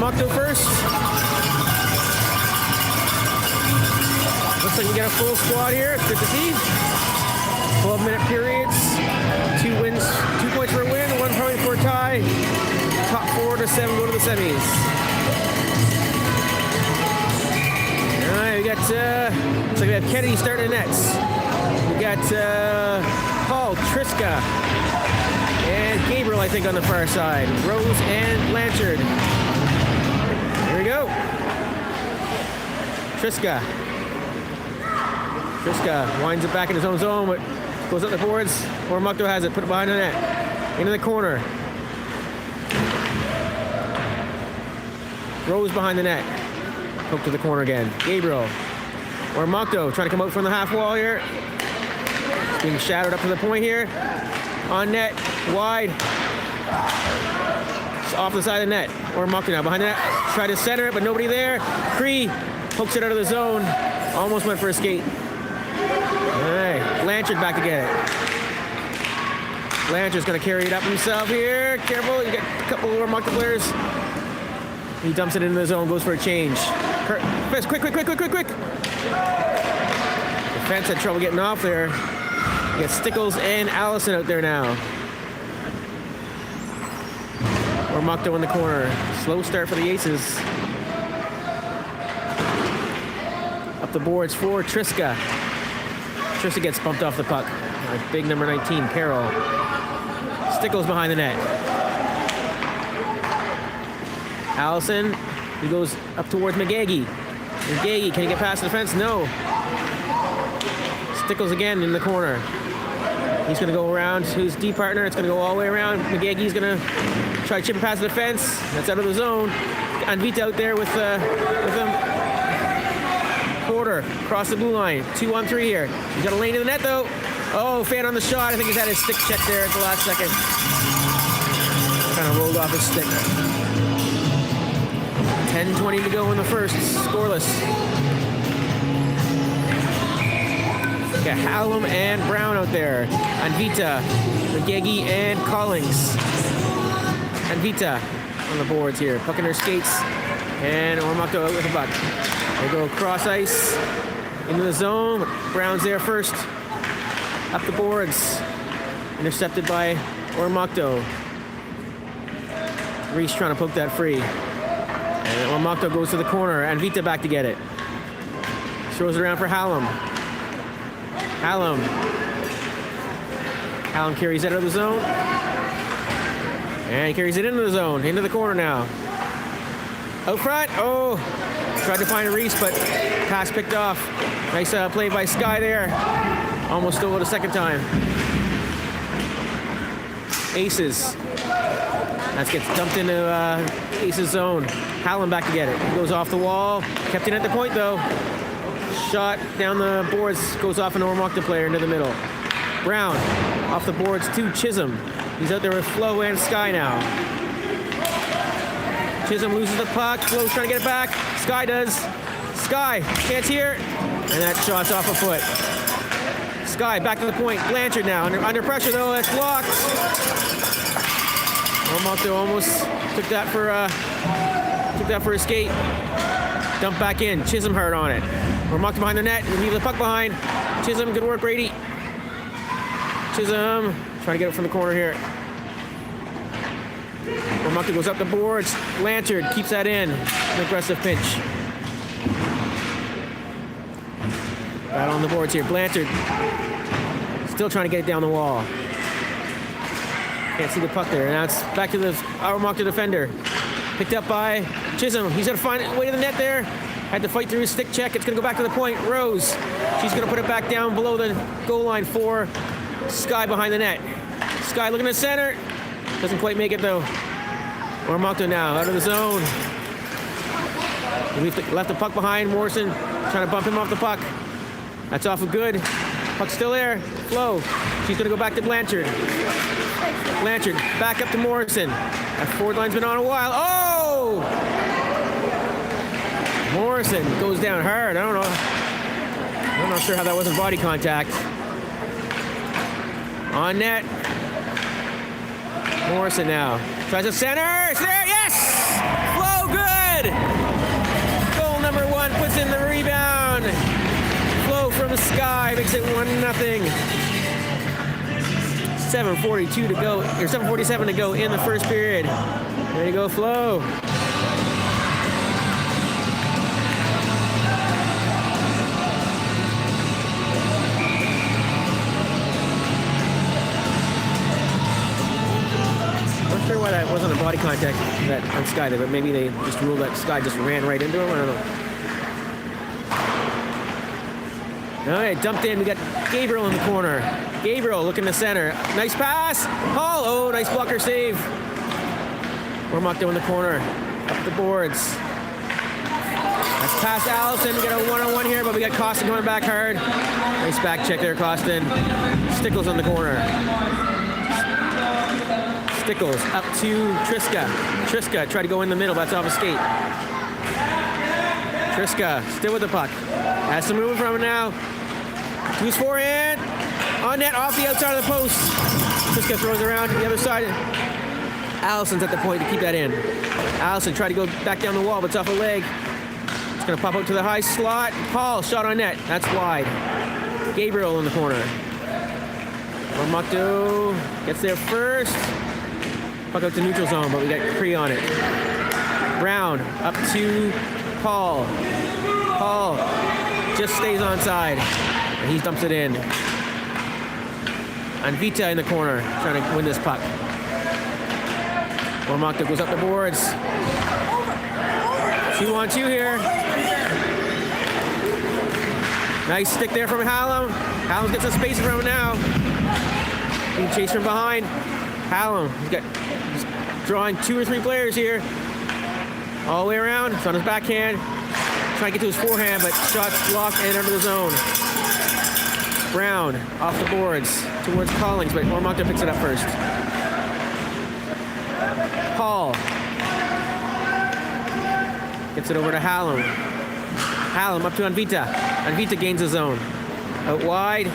Oromocto first. Looks like we got a full squad here. It's good to see. 12-minute periods. 2 wins, 2 points for a win, 1 point for a tie. Top 4 to 7 go to the semis. All right, we got, looks like we have Kennedy starting the nets. We got Paul, Triska, and Gabriel, I think, on the far side. Rose and Blanchard. Here we go. Triska winds it back in his own zone, but goes up the boards. Oromocto has it, put it behind the net. Into the corner. Rose behind the net. Hook to the corner again. Gabriel. Oromocto trying to come out from the half wall here. Being shadowed up to the point here. On net, wide. It's off the side of the net. Oromocto now behind the net. Tried to center it, but nobody there. Cree hooks it out of the zone. Almost went for a skate. All right, Blanchard back to get it. Blanchard's gonna carry it up himself here. Careful, you got a couple of Oromocto players. He dumps it into the zone, goes for a change. Quick. Defense had trouble getting off there. You got Stickles and Allison out there now. Oromocto in the corner. Slow start for the Aces. Up the boards for Triska. Triska gets bumped off the puck. Big number 19, Carroll. Stickles behind the net. Allison, he goes up towards McGaggy. McGaggy, can he get past the fence? No. Stickles again in the corner. He's going to go around to his D partner. It's going to go all the way around. McGaggy's going to try to chip it past the fence. That's out of the zone. Anvita out there with him. Porter across the blue line. 2-on-3 here. He's got a lane to the net though. Oh, fan on the shot. I think he's had his stick checked there at the last second. Kind of rolled off his stick. 10:20 to go in the first. Scoreless. Got Hallam and Brown out there. Anvita, McGaggy, and Collings. Anvita on the boards here. Puck in her skates. And Oromocto out with the puck. They go cross ice into the zone. Brown's there first. Up the boards. Intercepted by Oromocto. Reese trying to poke that free. And Oromocto goes to the corner. Anvita back to get it. Throws it around for Hallam. Hallam carries it out of the zone. And he carries it into the zone. Into the corner now. Out front. Oh. Tried to find a Reese, but pass picked off. Nice play by Sky there. Almost stole it a second time. Aces. That gets dumped into Aces zone. Hallam back to get it. He goes off the wall. Kept it at the point though. Shot down the boards. Goes off an Oromocto player into the middle. Brown off the boards to Chisholm. He's out there with Flo and Sky now. Chisholm loses the puck. Flo's trying to get it back. Sky does. Sky can't hear it. And that shot's off a foot. Sky back to the point. Blanchard now. Under pressure though. That's blocked. Oromocto almost took that for a skate. Dump back in. Chisholm hard on it. Oromocto behind the net. We leave the puck behind. Chisholm, good work, Brady. Chisholm trying to get it from the corner here. Oromocto goes up the boards. Blanchard keeps that in. An aggressive pinch. Battle on the boards here. Blanchard still trying to get it down the wall. Can't see the puck there. And now it's back to the Oromocto defender. Picked up by Chisholm. He's going to find it way to the net there. Had to fight through his stick check. It's going to go back to the point. Rose. She's going to put it back down below the goal line for Sky behind the net. Sky looking at center. Doesn't quite make it though. Oromocto now out of the zone. Left the puck behind. Morrison trying to bump him off the puck. That's off of good. Puck's still there. Flo. She's going to go back to Blanchard. Blanchard back up to Morrison. That forward line's been on a while. Oh! Morrison goes down hard. I'm not sure how that wasn't body contact. On net. Morrison now. Tries to center. It's there. Yes! Flo good! Sky makes it 1-0. 7:42 to go, or 7:47 to go in the first period. There you go, Flo. Not sure why that wasn't a body contact that on Sky there, but maybe they just ruled that Sky just ran right into him. I don't know. All right, dumped in. We got Gabriel in the corner. Gabriel looking to center. Nice pass. Paul. Oh, nice blocker save. Oromocto in the corner. Up the boards. That's past Allison. We got a one-on-one here, but we got Costin going back hard. Nice back check there, Costin. Stickles on the corner. Stickles up to Triska. Triska tried to go in the middle, but that's off a skate. Triska still with the puck. Has some movement from it now. Loose forehand. On net, off the outside of the post. Triska throws around to the other side. Allison's at the point to keep that in. Allison tried to go back down the wall, but it's off a leg. It's going to pop out to the high slot. Paul, shot on net. That's wide. Gabriel in the corner. Oromocto gets there first. Puck out to neutral zone, but we got Cree on it. Brown up to Paul. Paul just stays onside. And he dumps it in. Anvita in the corner, trying to win this puck. Oromocto goes up the boards. 2-on-2 here. Nice stick there from Hallam. Hallam gets some space from him now. Being chased from behind. Hallam, he's drawing 2 or 3 players here. All the way around. It's on his backhand. Trying to get to his forehand, but shots blocked and under the zone. Brown off the boards towards Collins, but Oromocto picks it up first. Paul gets it over to Hallam. Hallam up to Anvita. Anvita gains the zone. Out wide.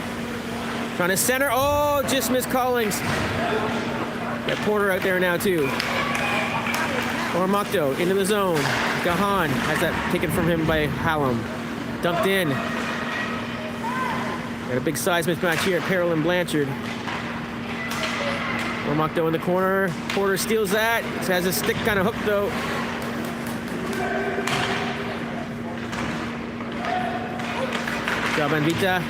Trying to center. Oh, just missed Collins. Got Porter out there now too. Oromocto into the zone. Gahan has that taken from him by Hallam. Dumped in. Got a big size mismatch here at Peril and Blanchard. Oromocto in the corner. Porter steals that. Has his stick kind of hooked though. Good job, Anvita.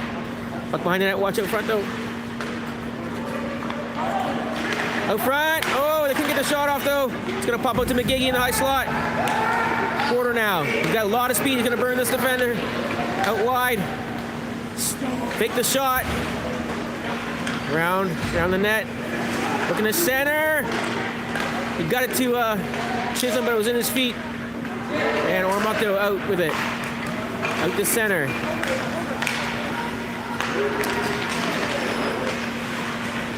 Puck behind the net. Watch out front though. Out front. Oh, they couldn't get the shot off though. It's going to pop out to McGeoghegan in the high slot. Porter now. He's got a lot of speed. He's going to burn this defender. Out wide. Fake the shot. Around the net. Looking to center. He got it to Chisholm, but it was in his feet. And Oromocto out with it. Out to center.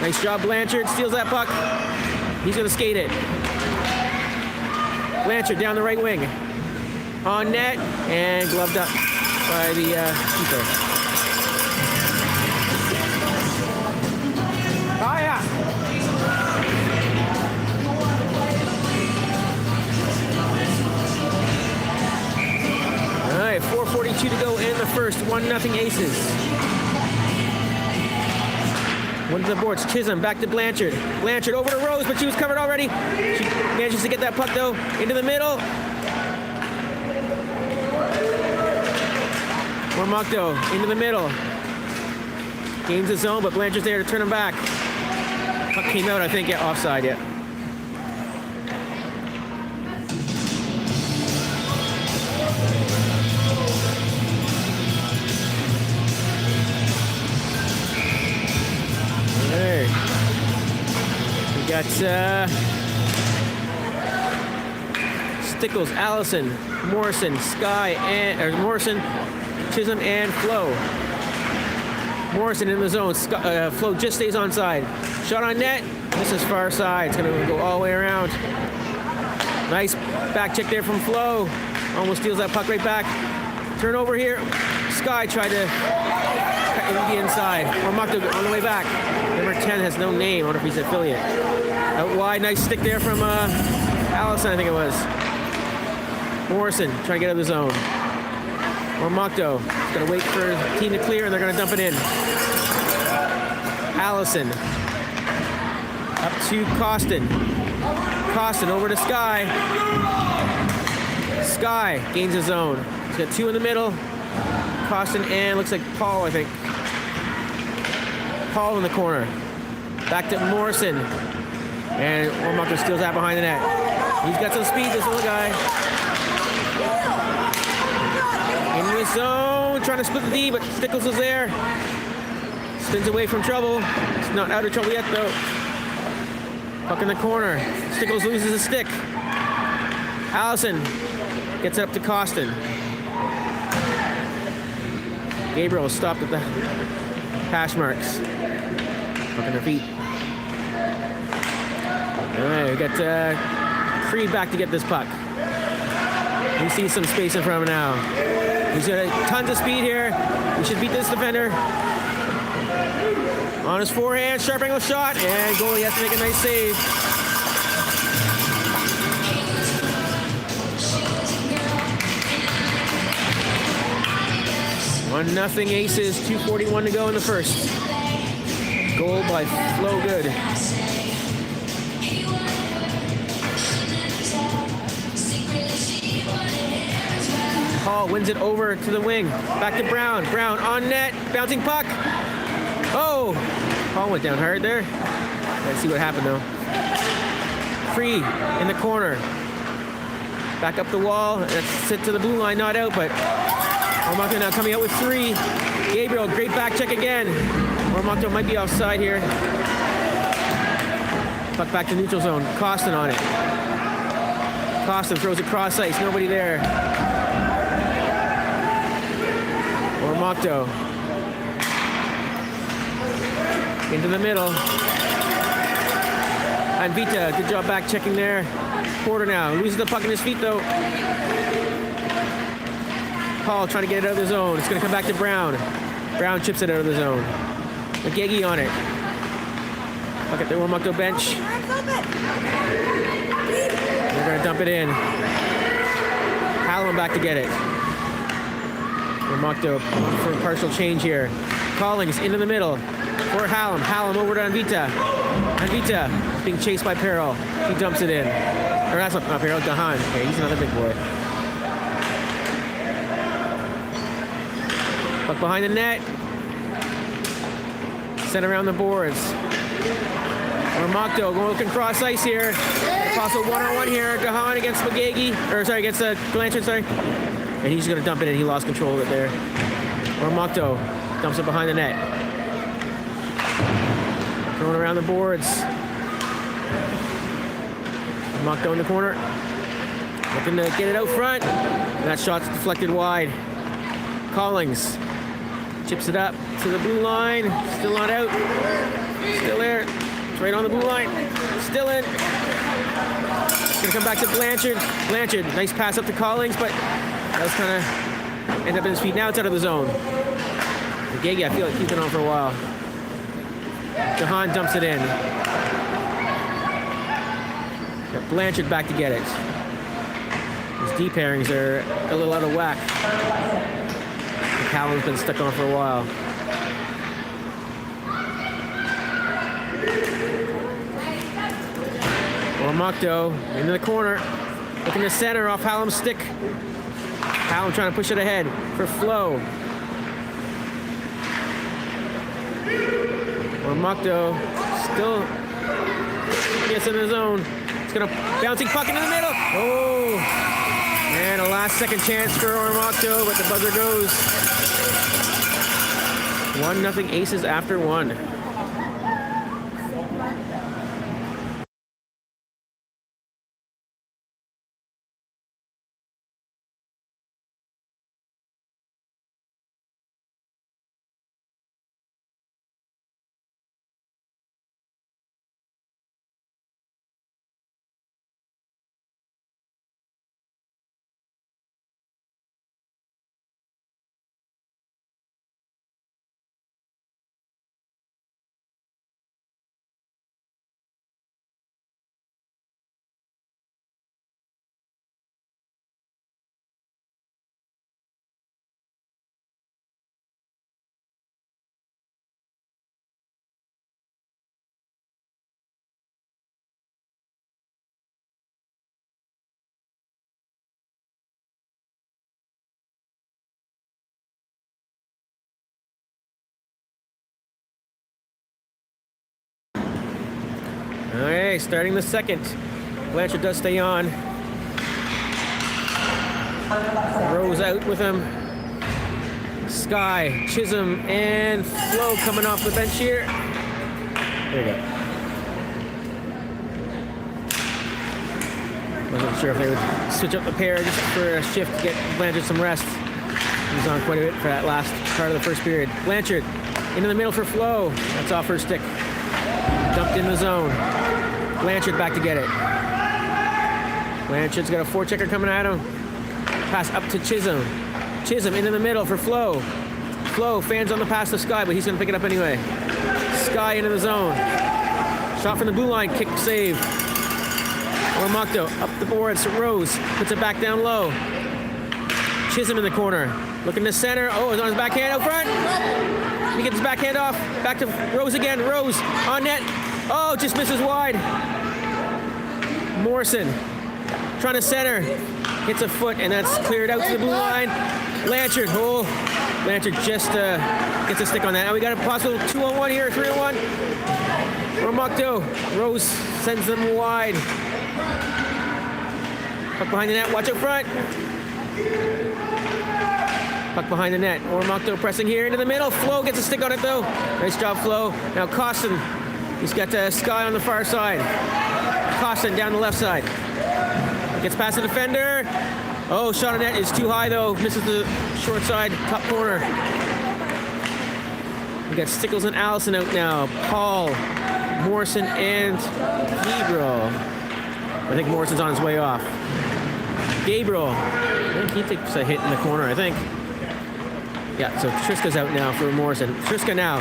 Nice job, Blanchard. Steals that puck. He's going to skate it. Blanchard down the right wing. On net. And gloved up by the keeper. Oh, yeah. All right, 4:42 to go in the first. 1-0 Aces. One to the boards. Chisholm back to Blanchard. Blanchard over to Rose, but she was covered already. She manages to get that puck, though, into the middle. Oromocto into the middle. Gains the zone, but Blanchard's there to turn him back. Puck came out, I think, yeah, offside, yeah. Hey. We got Stickles, Allison, Morrison, Morrison, Chisholm, and Flo. Morrison in the zone. Flo just stays onside. Shot on net. This is far side. It's going to go all the way around. Nice back check there from Flo. Almost steals that puck right back. Turnover here. Sky tried to cut into the inside. Oromocto on the way back. Number 10 has no name. I wonder if he's an affiliate. Out wide. Nice stick there from Allison, I think it was. Morrison trying to get out of the zone. Oromocto is going to wait for the team to clear, and they're going to dump it in. Allison. Up to Costin. Costin over to Sky. Sky gains his zone. He's got two in the middle. Costin and looks like Paul, I think. Paul in the corner. Back to Morrison. And Oromocto steals that behind the net. He's got some speed, this little guy. In the zone, trying to split the D, but Stickles is there. Spins away from trouble. It's not out of trouble yet, though. Puck in the corner. Stickles loses a stick. Allison gets it up to Costin. Gabriel stopped at the hash marks. Puck on their feet. All right, we got Creed back to get this puck. He sees some space in front of him now. He's got tons of speed here. He should beat this defender. On his forehand, sharp angle shot, and goalie has to make a nice save. One nothing Aces, 2:41 to go in the first. Goal by Flo Good. Hall wins it over to the wing. Back to Brown. Brown on net, bouncing puck. Oh! Hall went down hard there. Let's see what happened though. Free in the corner. Back up the wall. That's sit to the blue line, not out, but Oromocto now coming out with three. Gabriel, great back check again. Oromocto might be offside here. Puck back to neutral zone. Costin on it. Costin throws it cross ice. Nobody there. Oromocto. Into the middle. And Vita, good job back checking there. Porter now. Loses the puck in his feet though. Paul trying to get it out of the zone. It's going to come back to Brown. Brown chips it out of the zone. McGeggy on it. Puck at the Oromocto bench. They're going to dump it in. Hallam back to get it. Oromocto for a partial change here. Collings into the middle for Hallam. Hallam over to Anvita. Anvita being chased by Peril. He dumps it in. Or that's not Peril, Gahan. Okay, he's another big boy. Puck behind the net. Sent around the boards. Oromocto going looking cross ice here. Possible one-on-one here. Gahan against McGaggy. Or sorry, against Blanchard, sorry. And he's going to dump it in. He lost control of it there. Oromocto dumps it behind the net. Throwing around the boards. Oromocto in the corner. Looking to get it out front. That shot's deflected wide. Collings chips it up to the blue line. Still not out. Still there. It's right on the blue line. Still in. It's going to come back to Blanchard. Blanchard, nice pass up to Collings, but that was kind of end up in his feet. Now it's out of the zone. Gagey, I feel like keeping on for a while. Jahan dumps it in. Got Blanchard back to get it. His deep pairings are a little out of whack. Hallam's been stuck on for a while. Oromocto into the corner. Looking to center off Hallam's stick. Hallam trying to push it ahead for Flo. Oromocto still gets in the zone. It's gonna bouncing puck into the middle. Oh, and a last second chance for Oromocto, but the buzzer goes. 1-0 Aces after one. Okay, starting the second. Blanchard does stay on. Rose out with him. Sky, Chisholm, and Flo coming off the bench here. There you go. Wasn't sure if they would switch up the pair just for a shift to get Blanchard some rest. He was on quite a bit for that last part of the first period. Blanchard into the middle for Flo. That's off her stick. Dumped in the zone. Blanchard back to get it. Blanchard's got a forechecker coming at him. Pass up to Chisholm. Chisholm into the middle for Flo. Flo fans on the pass to Sky, but he's going to pick it up anyway. Sky into the zone. Shot from the blue line. Kick save. Oromocto up the boards. Rose puts it back down low. Chisholm in the corner. Looking to center. Oh, it's on his backhand out front. He gets his backhand off. Back to Rose again. Rose on net. Oh, just misses wide. Morrison trying to center. Hits a foot, and that's cleared out to the blue line. Blanchard. Oh, Blanchard just gets a stick on that. Now we got a possible 2-on-1 here, 3-on-1. Oromocto. Rose sends them wide. Puck behind the net. Watch out front. Puck behind the net. Oromocto pressing here into the middle. Flo gets a stick on it, though. Nice job, Flo. Now Costin. He's got Sky on the far side. Costin down the left side. Gets past the defender. Oh, shot on net is too high, though. Misses the short side, top corner. We got Stickles and Allison out now. Paul, Morrison, and Gabriel. I think Morrison's on his way off. Gabriel. I think he takes a hit in the corner, I think. Yeah, so Triska's out now for Morrison. Triska now.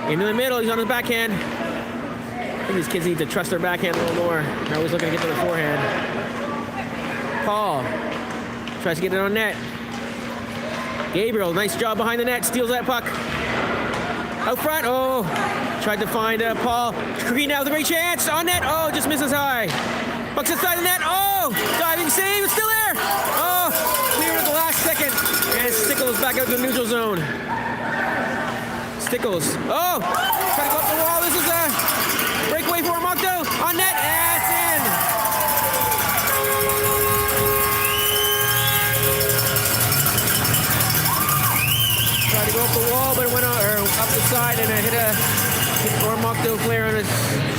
Into the middle, he's on his backhand. I think these kids need to trust their backhand a little more. They're always looking to get to the forehand. Paul tries to get it on net. Gabriel, nice job behind the net, steals that puck. Out front, oh, tried to find Paul. Green now with a great chance, on net, oh, just misses high. Puck's inside the net, oh, diving save, it's still there. Oh, cleared at the last second. And Stickles back out to the neutral zone. Stickles, oh, trying to go up the wall, this is a breakaway for Oromocto, on net, and it's in. Tried to go up the wall, but it went up the side, and it hit Oromocto player on his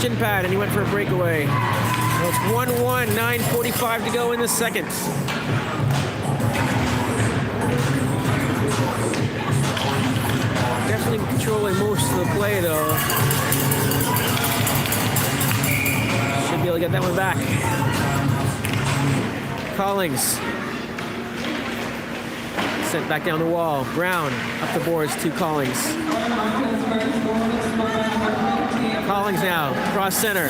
shin pad, and he went for a breakaway. So it's 1-1, 9:45 to go in the second. Definitely controlling most of the play, though. Should be able to get that one back. Collings. Sent back down the wall. Brown up the boards to Collings. Collings now, cross center.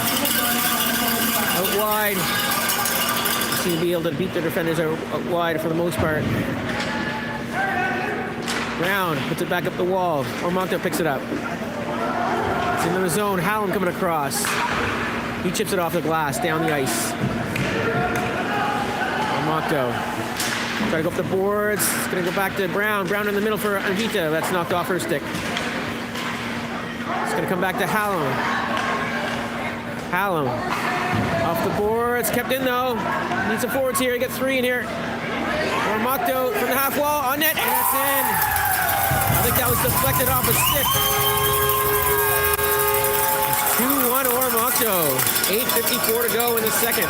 Out wide. Seem to be able to beat their defenders out wide for the most part. Brown puts it back up the wall. Oromocto picks it up. It's into the zone. Hallam coming across. He chips it off the glass, down the ice. Oromocto. Try to go up the boards. It's going to go back to Brown. Brown in the middle for Anvita. That's knocked off her stick. It's going to come back to Hallam. Hallam. Off the boards. Kept in, though. Needs some forwards here. He got 3 in here. Oromocto from the half wall. On net. And that's in. I think that was deflected off a stick. 2-1 Oromocto. 8:54 to go in the second.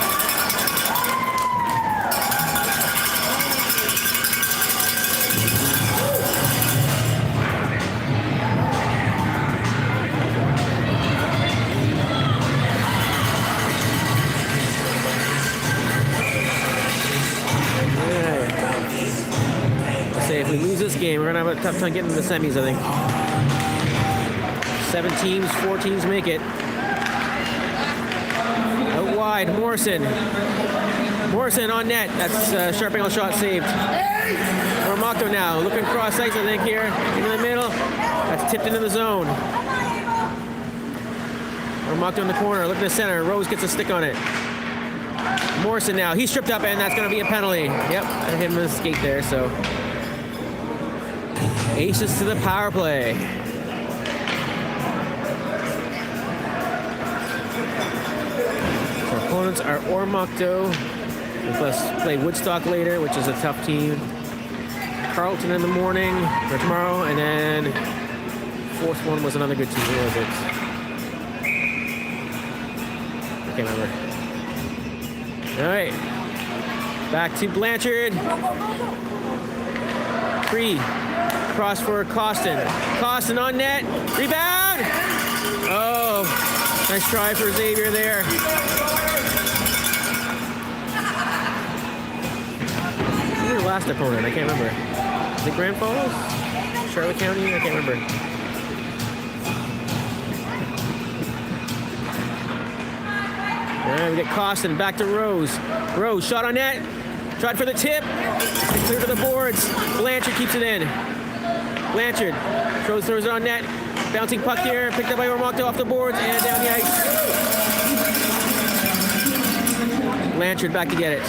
If we lose this game, we're going to have a tough time getting to the semis, I think. 7 teams, 4 teams make it. Out wide, Morrison. Morrison on net. That's a sharp angle shot saved. Oromocto now, looking cross ice, I think, here. Into the middle. That's tipped into the zone. Oromocto in the corner, looking to center. Rose gets a stick on it. Morrison now, he's stripped up, and that's going to be a penalty. Yep, I hit him with a skate there, so. Aces to the power play. Opponents are Oromocto. We'll play Wolastoq later, which is a tough team. Carleton in the morning, or tomorrow, and then fourth one was another good team. Who was it? I can't remember. All right, back to Blanchard. Free, cross for Costin. Costin on net, rebound! Oh, nice try for Xavier there. Who's their last opponent? I can't remember. Is it Grand Falls? Charlotte County? I can't remember. And we get Costin back to Rose. Rose, shot on net. Tried for the tip. Clear to the boards. Blanchard keeps it in. Blanchard throws it on net. Bouncing puck here. Picked up by Oromocto off the boards and down the ice. Blanchard back to get it.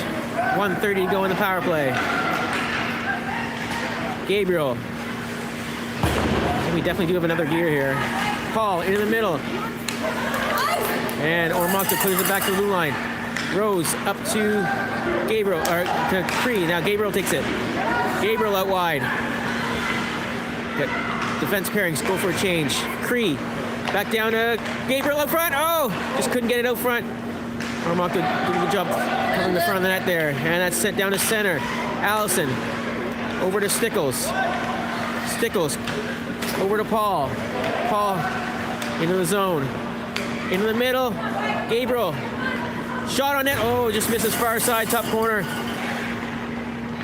1:30 to go in the power play. Gabriel. We definitely do have another gear here. Paul into the middle. And Oromocto clears it back to the blue line. Rose up to Gabriel, or to Cree. Now Gabriel takes it. Gabriel out wide. Got defense pairings, go for a change. Cree back down to Gabriel out front. Oh, just couldn't get it out front. Oromocto doing a good job covering the front of the net there. And that's sent down to center. Allison over to Stickles. Stickles over to Paul. Paul into the zone. Into the middle. Gabriel. Shot on net. Oh, just misses far side, top corner.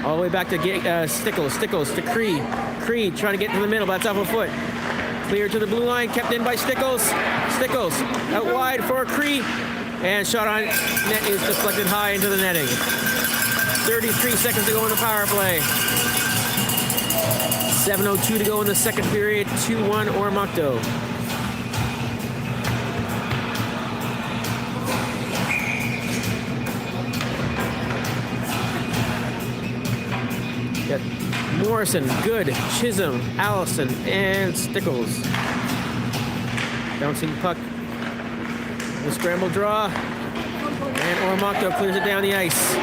All the way back to Stickles. Stickles to Cree. Cree trying to get into the middle, but that's off a foot. Clear to the blue line, kept in by Stickles. Stickles out wide for Cree. And shot on net is deflected high into the netting. 33 seconds to go in the power play. 7:02 to go in the second period. 2-1 Oromocto. Got Morrison, Good, Chisholm, Allison, and Stickles. Bouncing puck. The scramble draw. And Oromocto clears it down the ice.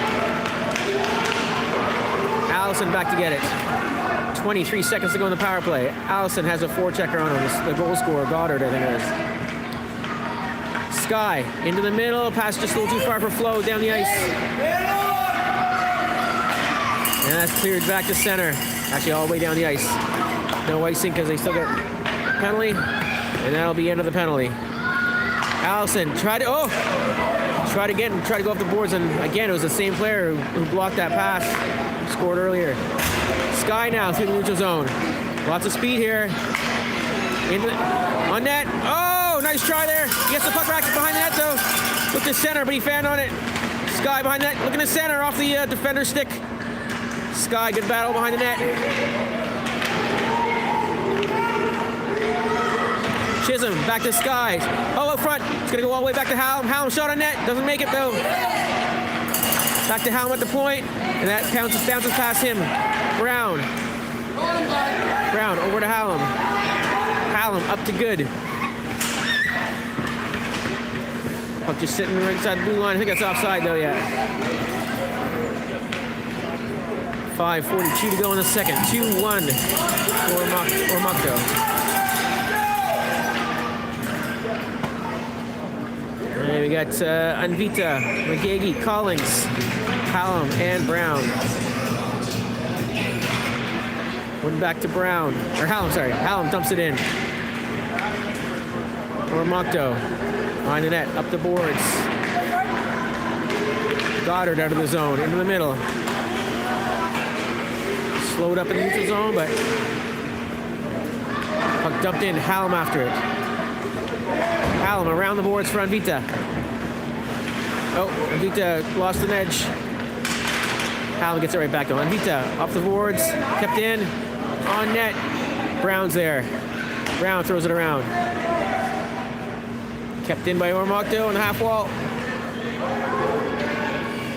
Allison back to get it. 23 seconds to go in the power play. Allison has a forechecker on him. The goal scorer, Goddard, I think it is. Sky into the middle. Pass just a little too far for Flo down the ice. And that's cleared back to center. Actually, all the way down the ice. No icing because they still got penalty. And that'll be end of the penalty. Allison tried to go off the boards, and again, it was the same player who blocked that pass, scored earlier. Sky now through the neutral zone. Lots of speed here. On net. Oh, nice try there. He gets the puck back behind the net, though. Looked to center, but he fanned on it. Sky behind that, looking to center off the defender's stick. Sky, good battle behind the net. Chisholm back to Sky. Oh, out front. It's going to go all the way back to Hallam. Hallam shot on net. Doesn't make it, though. Back to Hallam at the point. And that bounces past him. Brown. Brown over to Hallam. Hallam up to Good. Puck just sitting right inside the blue line. I think that's offside, though, yeah. 5:42 to go in the second. 2-1 Oromocto. And we got Anvita, McGagey, Collins, Hallam, and Brown. One back to Brown. Or Hallam, sorry. Hallam dumps it in. Oromocto behind the net, up the boards. Goddard out of the zone, into the middle. Slowed up in the neutral zone, but puck dumped in. Hallam after it. Hallam around the boards for Anvita. Oh, Anvita lost an edge. Hallam gets it right back though. Anvita off the boards, kept in, on net. Brown's there. Brown throws it around. Kept in by Oromocto on the half wall.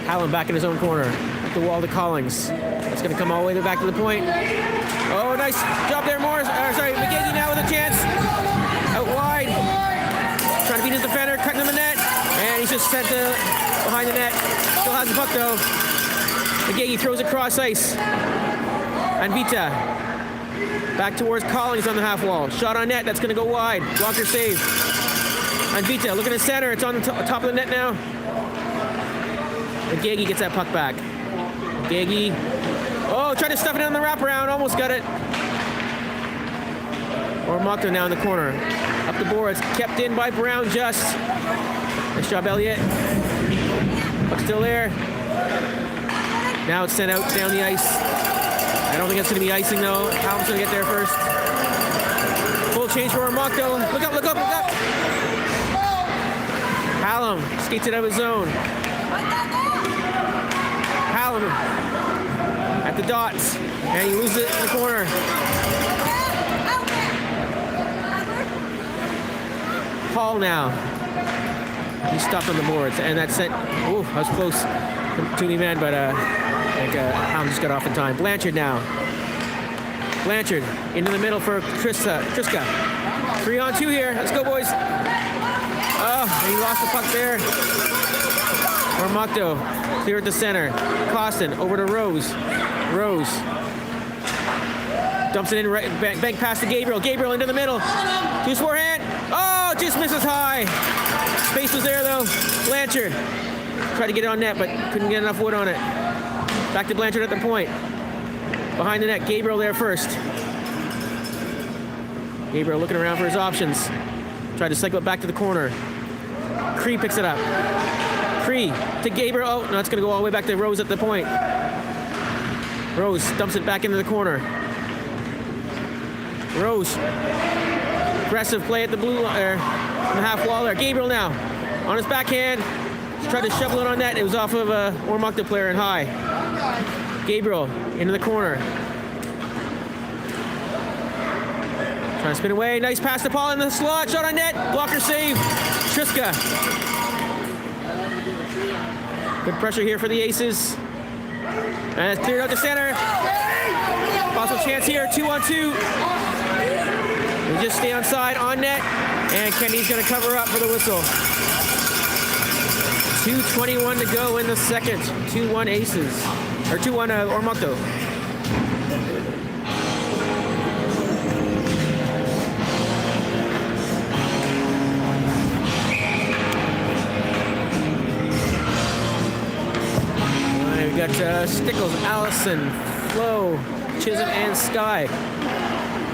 Hallam back in his own corner. Up the wall to Collins. It's going to come all the way back to the point. Oh, nice job there, Morris. McGagey now with a chance. Out wide. Trying to beat his defender, cutting him the net. And he's just sent to behind the net. Still has the puck though. Magegi throws it cross ice. Anvita back towards Collins on the half wall. Shot on net. That's going to go wide. Blocker save. Anvita looking at center. It's on the top of the net now. Magegi gets that puck back. Magegi. Oh, tried to stuff it on the wraparound. Almost got it. Oromocto now in the corner. Up the boards. Kept in by Brown just. Nice job, Elliott. Puck still there. Now it's sent out down the ice. I don't think it's going to be icing though. Hallam's going to get there first. Full change for Oromocto. Look up, look up, look up. Hallam skates it out of his zone. Hallam at the dots. And he loses it in the corner. Hall now. He stopped on the boards. And that sent, ooh, that was close. Tourney man, but I think Hallam just got off in time. Blanchard now. Blanchard into the middle for Triska. 3-on-2 here. Let's go, boys. Oh, he lost the puck there. Oromocto clear at the center. Costin over to Rose. Rose dumps it in right, bank pass to Gabriel. Gabriel into the middle. Two forehand. Oh, just misses high. Space was there though. Blanchard tried to get it on net, but couldn't get enough wood on it. Back to Blanchard at the point. Behind the net, Gabriel there first. Gabriel looking around for his options. Tried to cycle it back to the corner. Cree picks it up. Cree to Gabriel. Oh, no, it's going to go all the way back to Rose at the point. Rose dumps it back into the corner. Rose. Aggressive play at the blue line, on the half wall there. Gabriel now on his backhand. Tried to shovel it on net. It was off of a Oromocto player and high. Gabriel into the corner. Trying to spin away. Nice pass to Paul in the slot. Shot on net. Blocker save. Triska. Good pressure here for the Aces. And it's cleared out to center. Possible chance here. 2-on-2. We just stay on side on net. And Kenny's going to cover up for the whistle. 2:21 to go in the second. 2-1 Aces. Or 2-1 Oromocto. We've got Stickles, Allison, Flo, Chisholm, and Sky.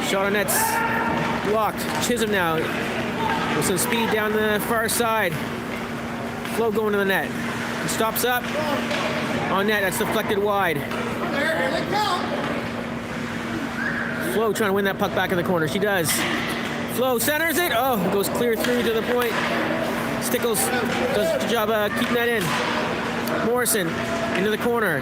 Shot on net's blocked. Chisholm now with some speed down the far side. Flo going to the net. He stops up. On net, that's deflected wide. Flo trying to win that puck back in the corner. She does. Flo centers it. Oh, goes clear through to the point. Stickles does a good job keeping that in. Morrison into the corner.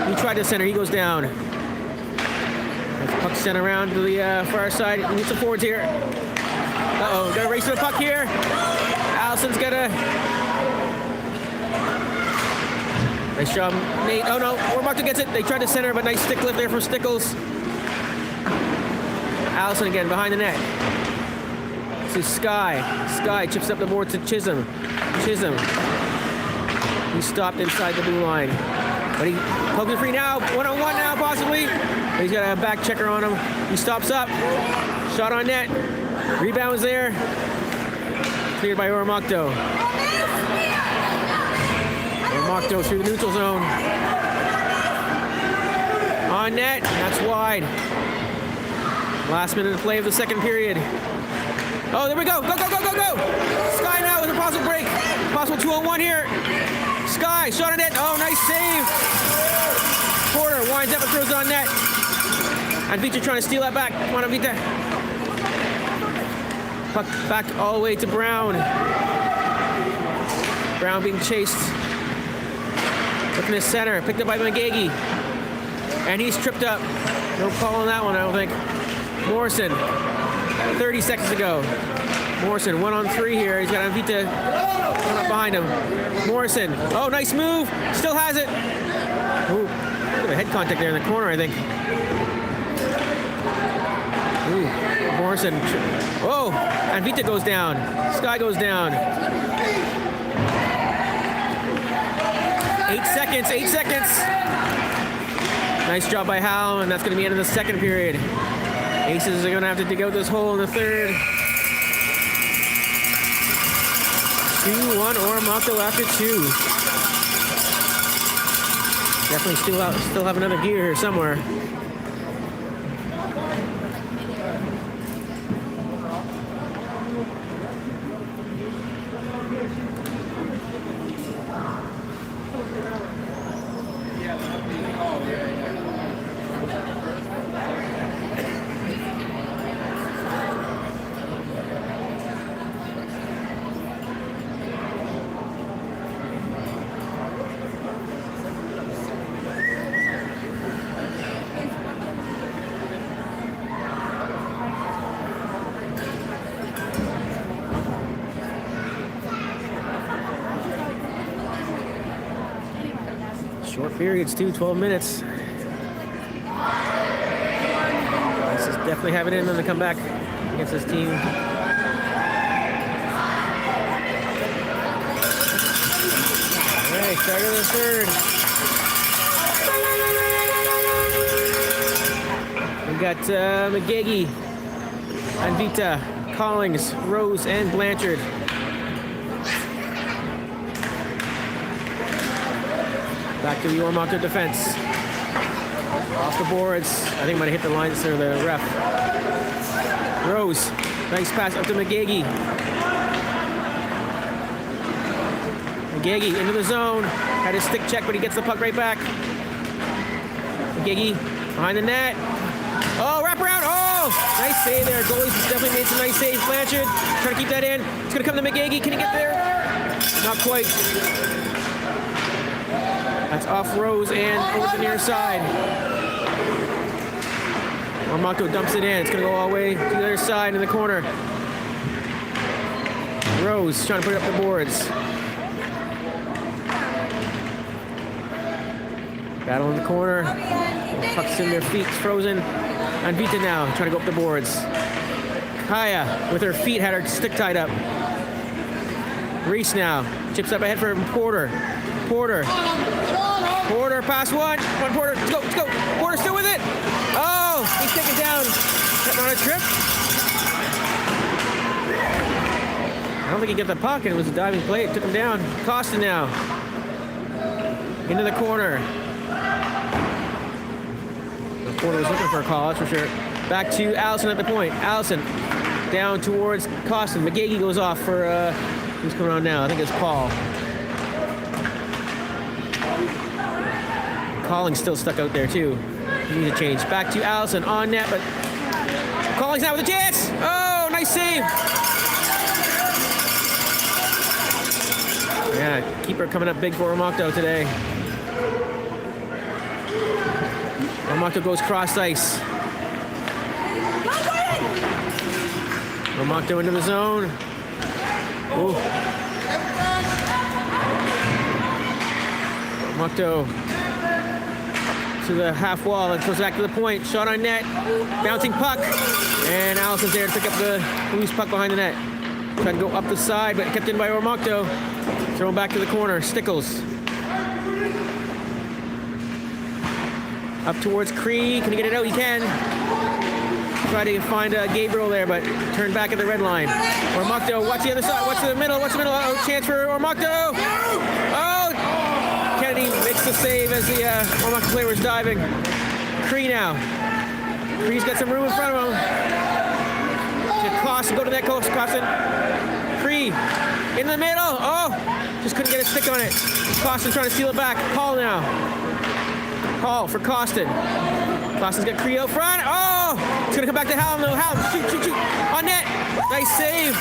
He tried to center. He goes down. The puck sent around to the far side. We need some forwards here. Uh-oh, got to race to the puck here. Allison's got to... Nice job, Nate. Oh no, Oromocto gets it. They tried to center, but nice stick lift there from Stickles. Allison again behind the net. This is Sky. Sky chips up the board to Chisholm. Chisholm. He stopped inside the blue line. But he pokes it free now. 1-on-1 now, possibly. But he's got a back checker on him. He stops up. Shot on net. Rebounds there. Cleared by Oromocto. Oromocto through the neutral zone. On net, that's wide. Last minute of play of the second period. Oh, there we go. Go, go, go, go, go. Sky now with a possible break. Possible 2-on-1 here. Sky, shot on net. Oh, nice save. Porter winds up and throws it on net. Anvita trying to steal that back. Come on, Anvita. Puck back all the way to Brown. Brown being chased. Looking at center, picked up by Magegi. And he's tripped up. No call on that one, I don't think. Morrison, 30 seconds to go. Morrison, 1-on-3 here. He's got Anvita coming up behind him. Morrison, oh, nice move. Still has it. Ooh, look at the head contact there in the corner, I think. Ooh, Morrison. Oh, Anvita goes down. Sky goes down. 8 seconds, 8 seconds. Nice job by Hal, and that's going to be the end of the second period. Aces are going to have to dig out this hole in the third. 2-1 Oromocto after 2. Definitely still have another gear here somewhere. Short periods too, 12 minutes. This is definitely having it in them to come back against this team. All right, start of the third. We got McGaggy, Anvita, Collings, Rose, and Blanchard. Back to the Oromocto defense. Off the boards. I think might have hit the lines or the ref. Rose. Nice pass up to McGaggy. McGaggy into the zone. Had his stick check, but he gets the puck right back. McGaggy behind the net. Oh, wrap around. Oh, nice save there. Goalie's definitely made some nice saves. Blanchard trying to keep that in. It's going to come to McGaggy. Can he get there? Not quite. That's off Rose and over the near side. Oromocto dumps it in. It's going to go all the way to the other side in the corner. Rose trying to put it up the boards. Battle in the corner. Pucks in their feet, frozen. Anvita now trying to go up the boards. Kaya with her feet had her stick tied up. Reese now chips up ahead for Porter. Porter pass one Porter, let's go, Porter still with it. Oh, he's taken down, getting on a trip. I don't think he got the puck, and it was a diving play, it took him down. Costin now, into the corner. Porter was looking for a call, that's for sure. Back to Allison at the point. Allison down towards Costin. McGaggy goes off for, who's coming on now? I think it's Paul. Collings still stuck out there too. He needs a change. Back to Allison on net, but Collings now with a chance. Oh, nice save. Yeah, keeper coming up big for Oromocto today. Oromocto goes cross ice. Oromocto into the zone. Ooh. Oromocto to the half wall and goes back to the point. Shot on net. Bouncing puck. And Allison's there to pick up the loose puck behind the net. Tried to go up the side, but kept in by Oromocto. Thrown back to the corner. Stickles. Up towards Cree. Can he get it out? He can. Try to find Gabriel there, but turned back at the red line. Oromocto, watch the other side. Watch the middle. Watch the middle. Oh, chance for Oromocto. Oh! Kennedy makes the save as the Oromocto player was diving. Cree now. Cree's got some room in front of him. To Costin, go to that coast, Costin. Cree in the middle. Oh! Just couldn't get a stick on it. Costin trying to steal it back. Paul now. Paul for Costin. Costin's got Cree out front. Oh! It's gonna come back to Hallam though. Hallam, shoot. On net. Nice save.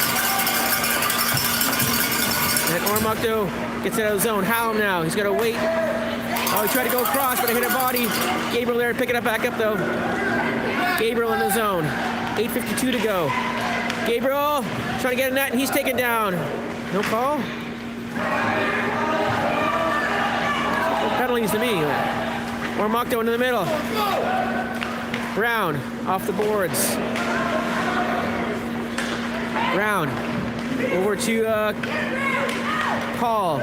And Oromocto gets it out of the zone. Hallam now. He's got to wait. Oh, he tried to go across, but it hit a body. Gabriel there to pick it up back up, though. Gabriel in the zone. 8:52 to go. Gabriel trying to get a net, and he's taken down. No call? No penalties to me. Oromocto into the middle. Brown off the boards. Brown over to Paul.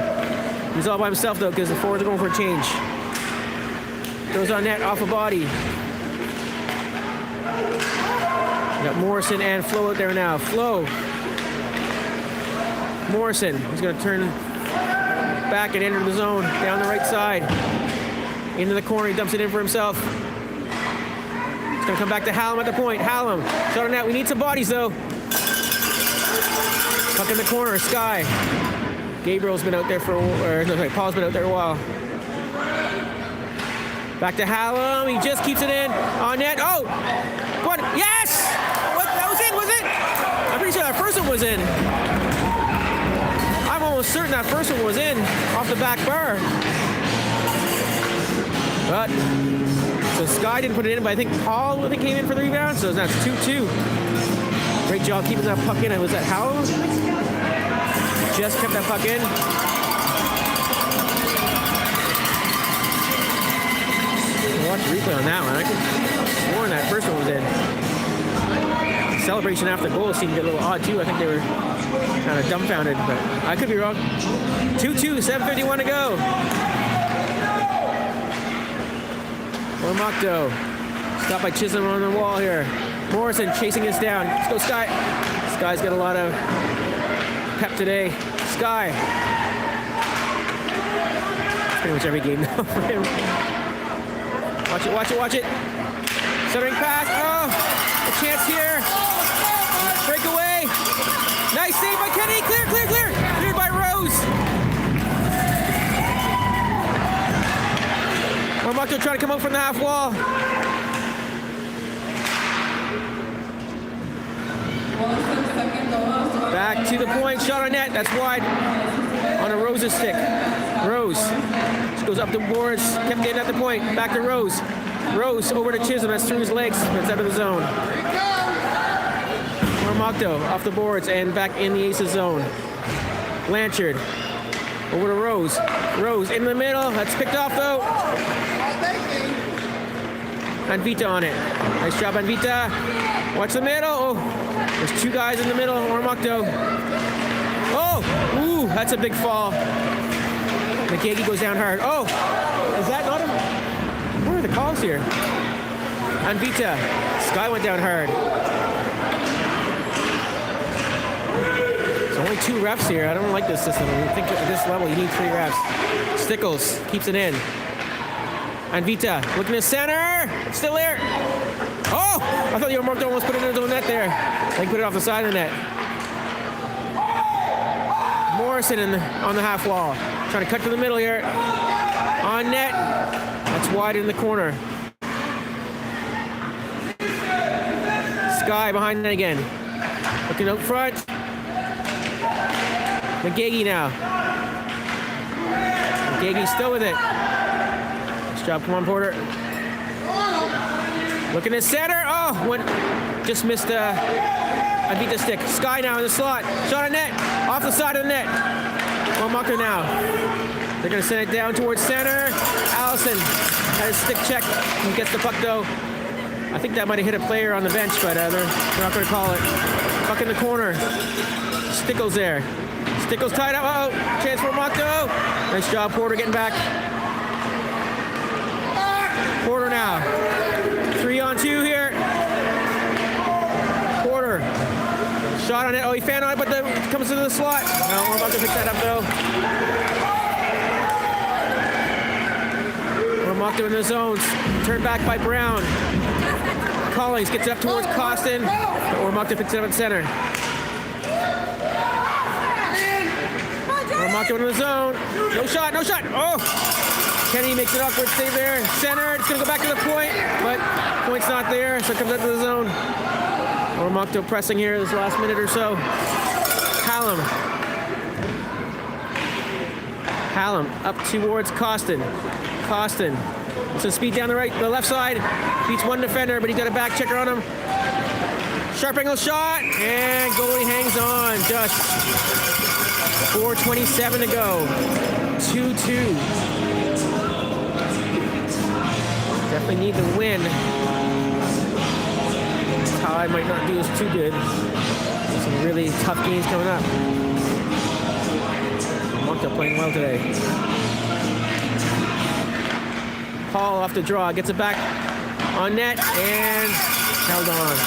He's all by himself, though, because the forwards are going for a change. Goes on net, off a body. We got Morrison and Flo out there now. Flo. Morrison. He's going to turn back and enter the zone down the right side. Into the corner. He dumps it in for himself. He's going to come back to Hallam at the point. Hallam. Shot on net. We need some bodies, though. Puck in the corner. Sky. Gabriel's been out there for a while. No, sorry, Paul's been out there a while. Back to Hallam. He just keeps it in. On net. Oh! What? Yes! What? That was in, was it? I'm pretty sure that first one was in. I'm almost certain that first one was in off the back bar. But so Sky didn't put it in, but I think Paul came in for the rebound, so that's 2-2. Great job keeping that puck in. Was that Hallam? Just kept that puck in. Watch the replay on that one. I could have sworn that first one was in. The celebration after the goal seemed to get a little odd too. I think they were kind of dumbfounded, but I could be wrong. 2-2, 7:51 to go. Oromocto. Stopped by Chisholm on the wall here. Morrison chasing us down. Let's go, Sky. Sky's got a lot of pep today. Sky. Pretty much every game now for him. Watch it, watch it, watch it. Centering pass. Oh, a chance here. Breakaway. Nice save by Kenny. Clear, clear, clear. Cleared by Rose. Oromocto trying to come out from the half wall. Back to the point. Shot on net. That's wide. On a Rose's stick. Rose. Just goes up the boards. Kept getting at the point. Back to Rose. Rose over to Chisholm. That's through his legs. That's out of the zone. Oromocto off the boards and back in the Aces zone. Blanchard. Over to Rose. Rose in the middle. That's picked off though. Anvita on it. Nice job, Anvita. Watch the middle. Oh, there's two guys in the middle. Oromocto. Oh, ooh, that's a big fall. McGagey goes down hard. Oh, is that not a... Where are the calls here? Anvita. Sky went down hard. There's only 2 refs here. I don't like this system. I think at this level you need 3 refs. Stickles keeps it in. Anvita looking at center. It's still there. Oh! I thought Oromocto almost put it in his own net there. They put it off the side of the net. Morrison on the half wall. Trying to cut to the middle here. On net. That's wide in the corner. Sky behind that again. Looking out front. McGagey now. McGagey still with it. Nice job. Come on, Porter. Looking at center. Oh, just missed Anvita's stick. Sky now in the slot. Shot on net. Off the side of the net. Oromocto now. They're going to send it down towards center. Allison had his stick check. He gets the puck though. I think that might have hit a player on the bench, but they're not going to call it. Puck in the corner. Stickles there. Stickles tied up. Oh, chance for Oromocto. Nice job, Porter getting back. Porter now. 3-on-2 here. Porter. Shot on it. Oh, he fan on it, but then comes into the slot. No, we're about to pick that up, though. Oromocto in the zones. Turned back by Brown. Collins gets it up towards Costin. Oromocto picks it up at center. Oromocto in the zone. No shot, no shot. Oh! Kenny makes an awkward save there. Center. It's going to go back to the point, but point's not there, so it comes out to the zone. Oromocto pressing here this last minute or so. Hallam. Hallam up towards Costin. Costin. Some speed down the left side. Beats one defender, but he's got a back checker on him. Sharp angle shot, and goalie hangs on. Just 4:27 to go. 2-2. Definitely need the win. Tie might not do us too good. Some really tough games coming up. Oromocto playing well today. Paul off the draw, gets it back on net and held on.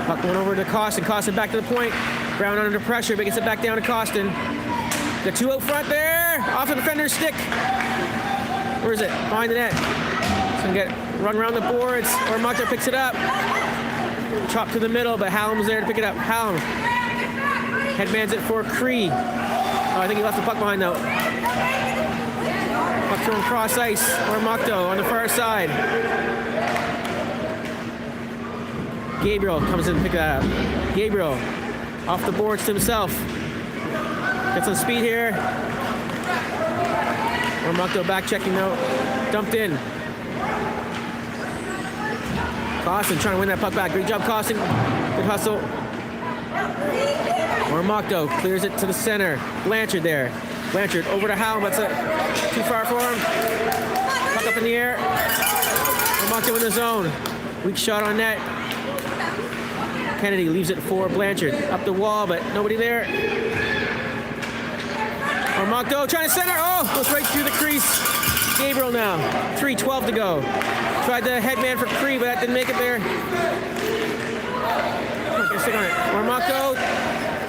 Puck went over to Costin. Costin back to the point. Brown under pressure, but gets it back down to Costin. The two out front there. Off the defender's stick. Where is it? Behind the net. It's going to get run around the boards. Oromocto picks it up. Chop to the middle, but Hallam's there to pick it up. Hallam headmans it for Cree. Oh, I think he left the puck behind though. Puck thrown cross ice. Oromocto on the far side. Gabriel comes in to pick that up. Gabriel off the boards to himself. Gets some speed here. Oromocto back checking though. Dumped in. Costin trying to win that puck back. Great job, Costin. Good hustle. Oromocto clears it to the center. Blanchard there. Blanchard over to Hallam. That's too far for him. Puck up in the air. Oromocto in the zone. Weak shot on net. Kennedy leaves it for Blanchard. Up the wall, but nobody there. Oromocto trying to center. Oh, goes right through the crease. Gabriel now. 3:12 to go. Tried the headman for Cree, but that didn't make it there. Okay, stick on it. Oromocto.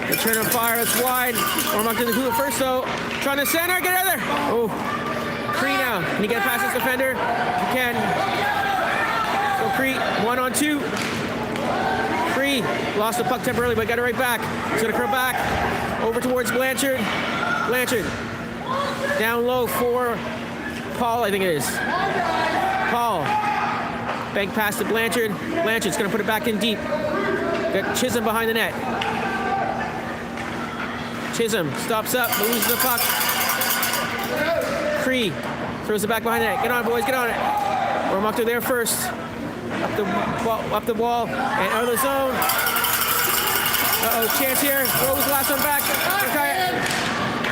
They turn on fire. It's wide. Oromocto to it first, though. Trying to center. Get out of there. Oh. Cree now. Can he get past this defender? He can. So Cree, 1-on-2. Cree lost the puck temporarily, but got it right back. He's going to curl back over towards Blanchard. Blanchard down low for Paul, I think it is. Paul. Bank pass to Blanchard. Blanchard's going to put it back in deep. Got Chisholm behind the net. Chisholm stops up, loses the puck. Cree throws it back behind the net. Get on, boys, get on it. Oromocto there first. Up the wall and out of the zone. Uh-oh, chance here. Rose last one back.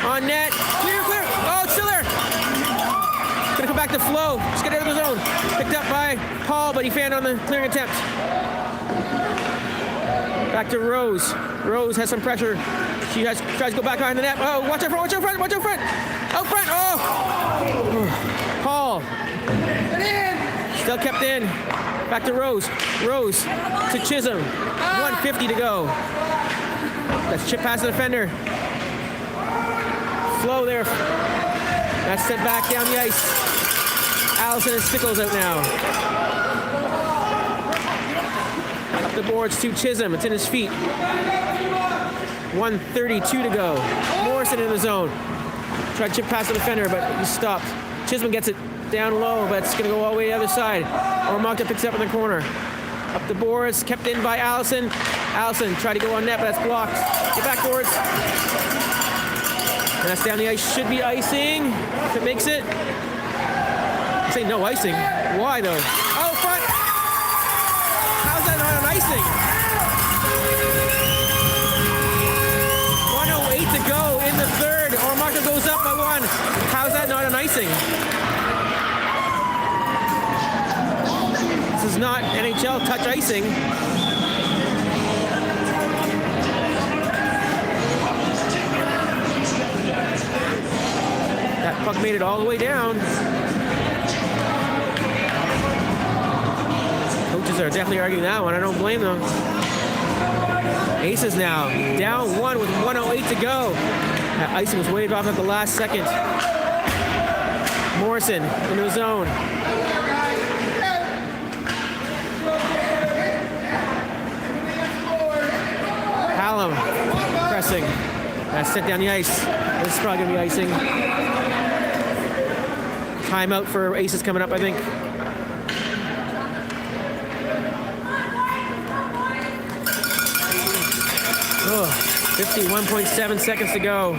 On net. Clear, clear. Oh, it's still there. Gonna come back to Flo. Just get out of the zone. Picked up by Paul, but he fanned on the clearing attempt. Back to Rose. Rose has some pressure. She tries to go back behind the net. Oh, watch out front, watch out front, watch out front. Out front. Oh. Paul. Still kept in. Back to Rose. Rose to Chisholm. 1:50 to go. That's chip past the defender. Flo there. That's sent back down the ice. Allison and Stickles out now. Up the boards to Chisholm. It's in his feet. 1:32 to go. Morrison in the zone. Tried to chip past the defender, but he stopped. Chisholm gets it down low, but it's going to go all the way to the other side. Oromocto picks it up in the corner. Up the boards, kept in by Allison. Allison tried to go on net, but that's blocked. Get back boards. And that's down the ice. Should be icing. If it makes it. I say no icing. Why though? Oh, front. How's that not an icing? 1:08 to go in the third. Oromocto goes up by one. How's that not an icing? This is not NHL touch icing. That puck made it all the way down. Coaches are definitely arguing that one. I don't blame them. Aces now down one with 1:08 to go. That icing was waved off at the last second. Morrison into the zone. Hallam pressing. That's set down the ice. This is probably going to be icing. Timeout for Aces coming up, I think. Oh, 51.7 seconds to go.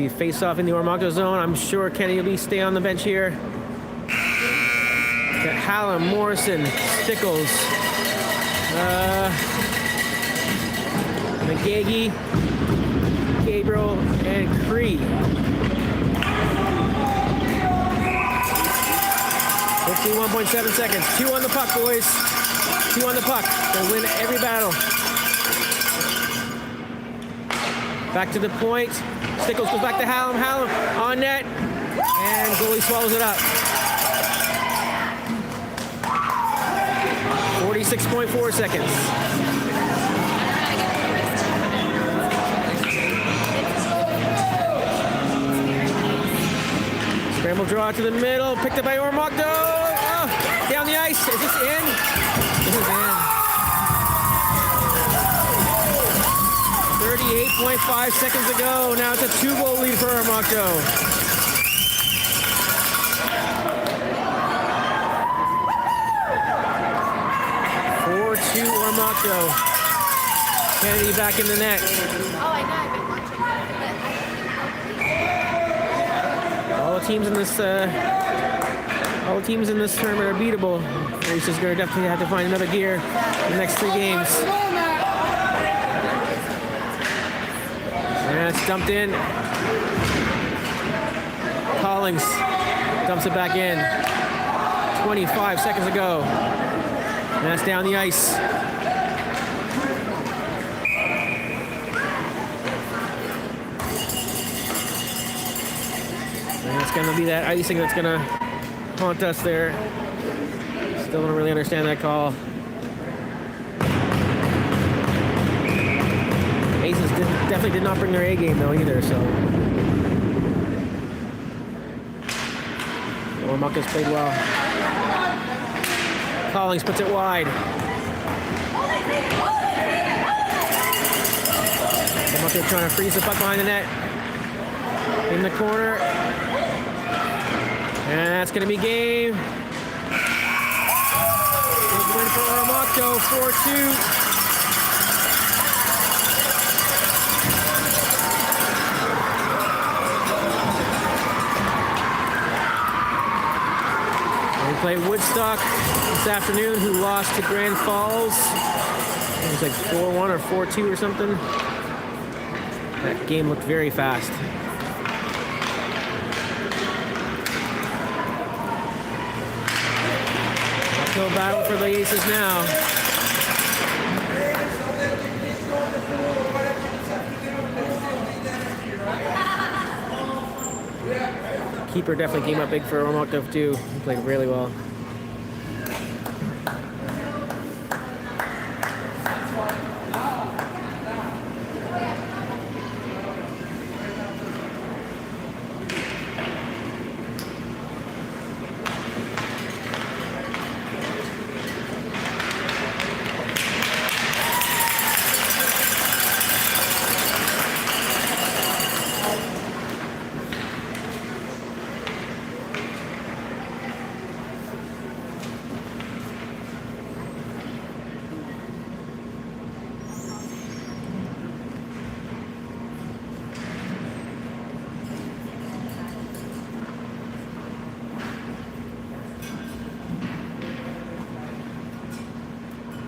be face-off in the Oromocto zone. I'm sure Kenny will stay on the bench here. Got Hallam, Morrison, Stickles, McGaggy, Gabriel, and Cree. 51.7 seconds. 2 on the puck, boys. 2 on the puck. They'll win every battle. Back to the point. Stickles goes back to Hallam. Hallam on net. And goalie swallows it up. 46.4 seconds. Scramble draw to the middle. Picked up by Oromocto. Oh, down the ice. Is this in? This is in. 38.5 seconds to go. Now it's a 2-goal lead for Oromocto. Oromocto. Kennedy back in the net. All the teams in this tournament are beatable. Ace is going to definitely have to find another gear in the next 3 games. And it's dumped in. Collins dumps it back in. 25 seconds to go. And that's down the ice. And it's going to be that icing that's going to haunt us there. Still don't really understand that call. Aces definitely did not bring their A game though either, so. Oromocto's played well. Collins puts it wide. Oromocto trying to freeze the puck behind the net. In the corner. And that's going to be game. Big win for Oromocto, 4-2. We play Wolastoq this afternoon, who lost to Grand Falls. It was like 4-1 or 4-2 or something. That game looked very fast. Uphill battle for the Aces now. Keeper definitely came up big for Oromocto too. He played really well.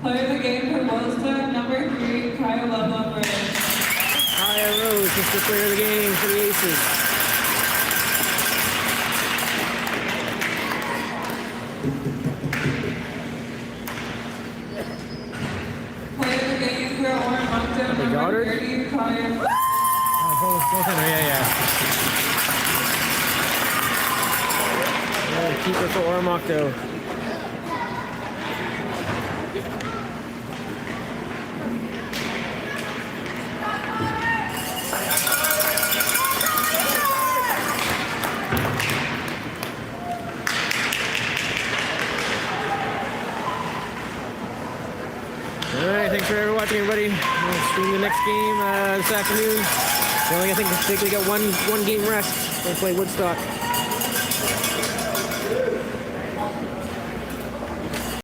Player of the game for Wolastoq, number 3, Kaya Rose. Kaya Rose is the player of the game for the Aces. Player of the game for Oromocto, number 30, Kaya. Oh, both in there, yeah. Keeper for Oromocto. Alright, thanks for watching, everybody. We'll stream the next game this afternoon. I think we got one game rest. We'll play Wolastoq.